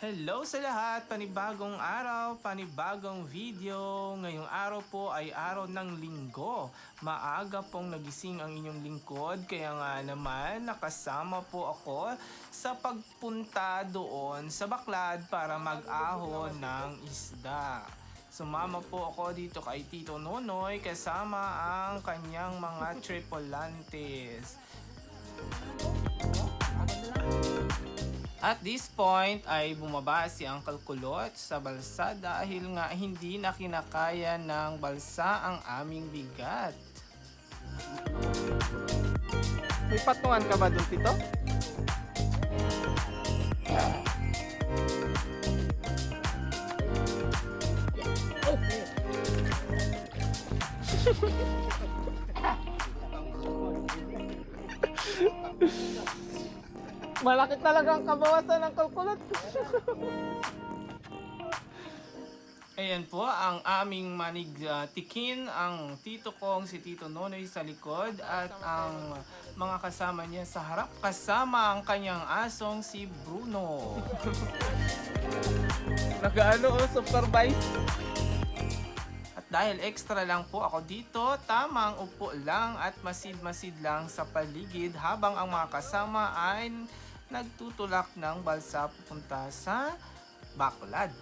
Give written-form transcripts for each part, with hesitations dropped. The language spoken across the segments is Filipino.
Hello sa lahat! Panibagong araw, panibagong video. Ngayong araw po ay araw ng linggo. Maaga pong nagising ang inyong lingkod, kaya nga naman nakasama po ako sa pagpunta doon sa Baklad para mag-ahon ng isda. Sumama po ako dito kay Tito Nonoy kasama ang kanyang mga tripulantes. At this point ay bumaba si Uncle Kulot sa balsa dahil nga hindi na kinakaya ng balsa ang aming bigat. May patungan ka ba doon, Tito? Malaki talaga ang kabawasan ng kalkulot. Ayan po ang aming manigtikin, ang tito kong si Tito Nonoy sa likod at ang mga kasama niya sa harap kasama ang kanyang asong si Bruno. Nagaano o supervise? At dahil extra lang po ako dito, tamang upo lang at masid-masid lang sa paligid habang ang mga kasama ay nagtutulak ng balsa pupunta sa Baklad.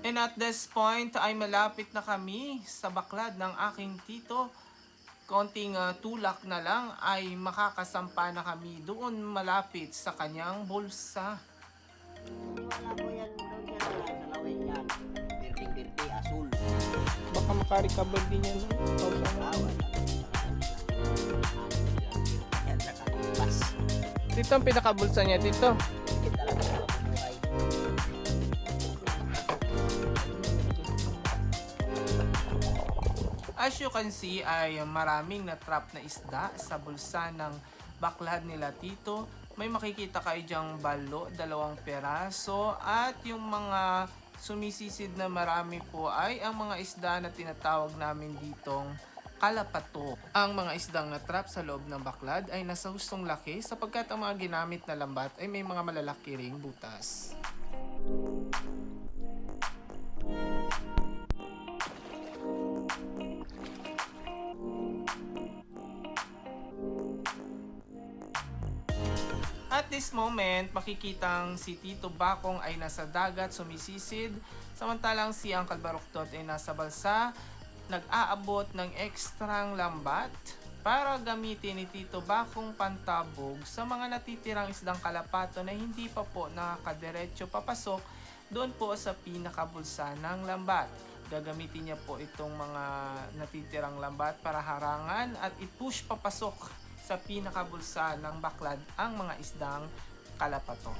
And at this point ay malapit na kami sa Baklad ng aking tito. Konting tulak na lang ay makakasampa na kami doon malapit sa kanyang bulsa. Wala po yan doon yan sa lawin yan. Birting-birti, asul. Baka makarecover din yan. Wala. Yan sa katipas. Dito ang pinakabulsa niya dito. Hindi talaga sa buhay. As you can see ay maraming na-trap na isda sa bulsa ng Baklad nila tito. May makikita kayo dyang balo, 2 peraso at yung mga sumisisid na marami po ay ang mga isda na tinatawag namin ditong kalapato. Ang mga isdang na-trap sa loob ng Baklad ay nasa hustong laki sapagkat ang mga ginamit na lambat ay may mga malalaki ring butas. At this moment, makikitang si Tito Bakong ay nasa dagat sumisisid, samantalang si Uncle Baruktot ay nasa balsa, nag-aabot ng ekstrang lambat para gamitin ni Tito Bakong pantabog sa mga natitirang isdang kalapato na hindi pa po nakakadiretso papasok doon po sa pinakabulsa ng lambat. Gagamitin niya po itong mga natitirang lambat para harangan at i-push papasok sa pinakabulsa ng Baklad ang mga isdang kalapato.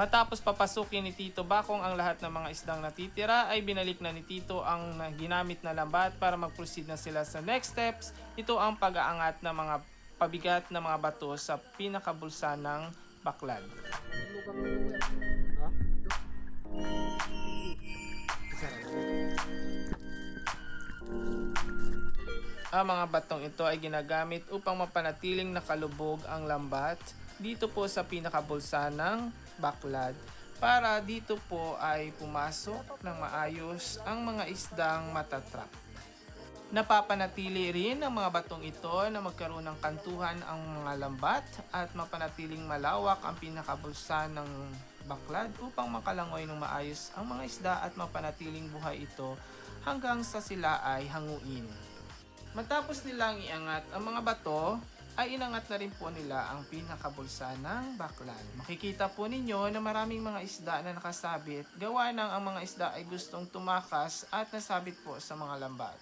Matapos papasukin ni Tito Bakong ang lahat ng mga isdang natitira, ay binalik na ni Tito ang ginamit na lambat para mag-proceed na sila sa next steps. Ito ang pag-aangat ng mga pabigat na mga bato sa pinakabulsa ng Baklad. Ang mga batong ito ay ginagamit upang mapanatiling nakalubog ang lambat dito po sa pinakabulsa ng Baklad. para dito po ay pumasok ng maayos ang mga isdang matatrap. Napapanatili rin ng mga batong ito na magkaroon ng kantuhan ang mga lambat at mapanatiling malawak ang pinakabulsa ng baklad upang makalangoy ng maayos ang mga isda at mapanatiling buhay ito hanggang sa sila ay hanguin. Matapos nilang iangat ang mga bato, ay inangat na rin po nila ang pinakabulsa ng baklad. Makikita po ninyo na maraming mga isda na nakasabit, gawa ng ang mga isda ay gustong tumakas at nasabit po sa mga lambat.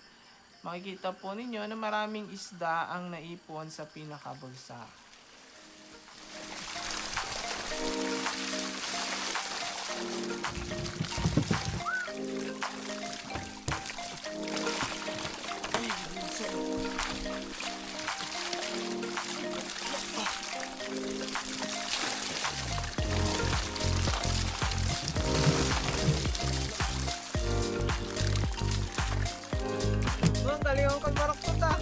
Makikita po ninyo na maraming isda ang naipon sa pinakabulsa. Doon, taliwan ka marok punta.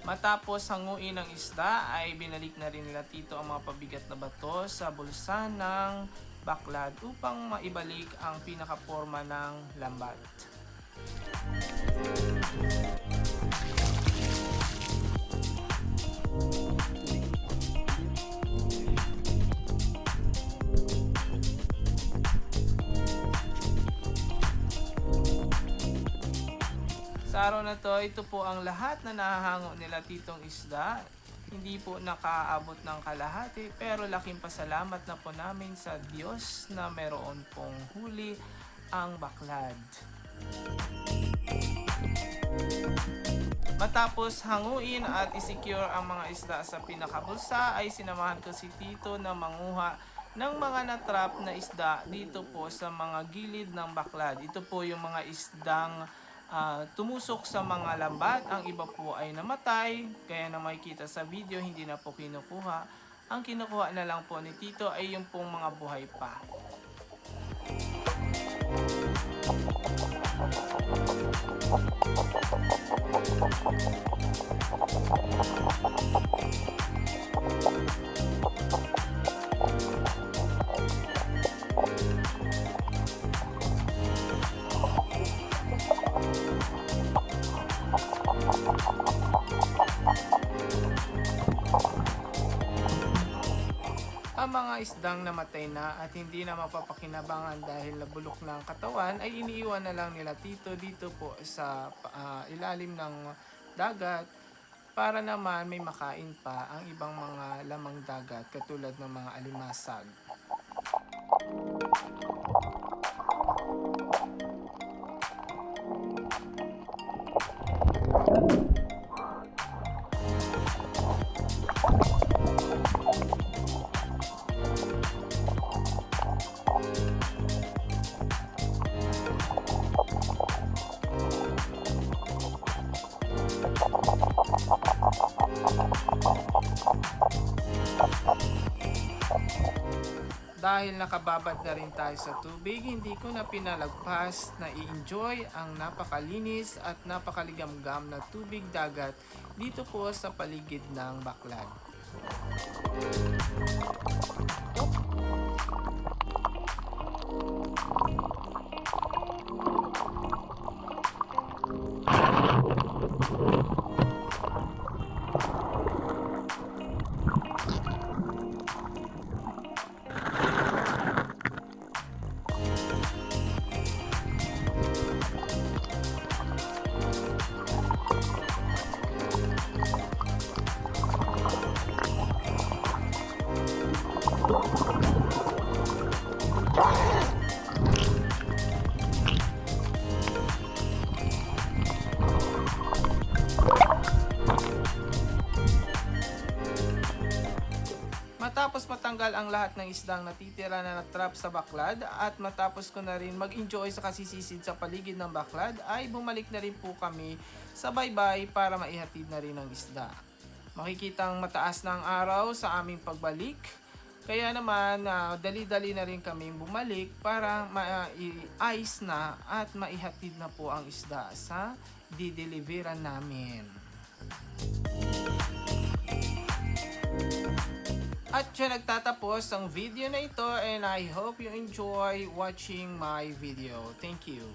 Matapos hanguin ang isda ay binalik na rin nila Tito ang mga pabigat na bato sa bulsa ng baklad upang maibalik ang pinakaporma ng lambat. Sa araw na to, ito po ang lahat na nahahango nila Titong isda. Hindi po nakaabot ng kalahati, pero laking pasalamat na po namin sa Diyos na meron pong huli ang baklad. Matapos hanguin at isecure ang mga isda sa pinakabulsa, ay sinamahan ko si Tito na manguha ng mga natrap na isda dito po sa mga gilid ng baklad. Ito po yung mga isdang tumusok sa mga lambat. Ang iba po ay namatay, kaya na makikita sa video hindi na po kinukuha. Ang kinukuha na lang po ni Tito ay yung pong mga buhay pa. Ang mga isdang namatay na at hindi na mapapakinabangan dahil nabulok na ang katawan ay iniiwan na lang nila Tito dito po sa ilalim ng dagat para naman may makain pa ang ibang mga lamang dagat katulad ng mga alimasag. Dahil nakababad na rin tayo sa tubig, hindi ko na pinalagpas na i-enjoy ang napakalinis at napakaligamgam na tubig dagat dito po sa paligid ng baklad. Matapos matanggal ang lahat ng isdang natitira na natrap sa baklad at matapos ko na rin mag-enjoy sa kasisisid sa paligid ng baklad, ay bumalik na rin po kami sa baybay para maihatid na rin ang isda. Makikitang mataas na ang araw sa aming pagbalik, kaya naman dali-dali na rin kaming bumalik para ma-ice na at maihatid na po ang isda sa dideliveran namin. At siya nagtatapos ang video na ito, and I hope you enjoy watching my video. Thank you.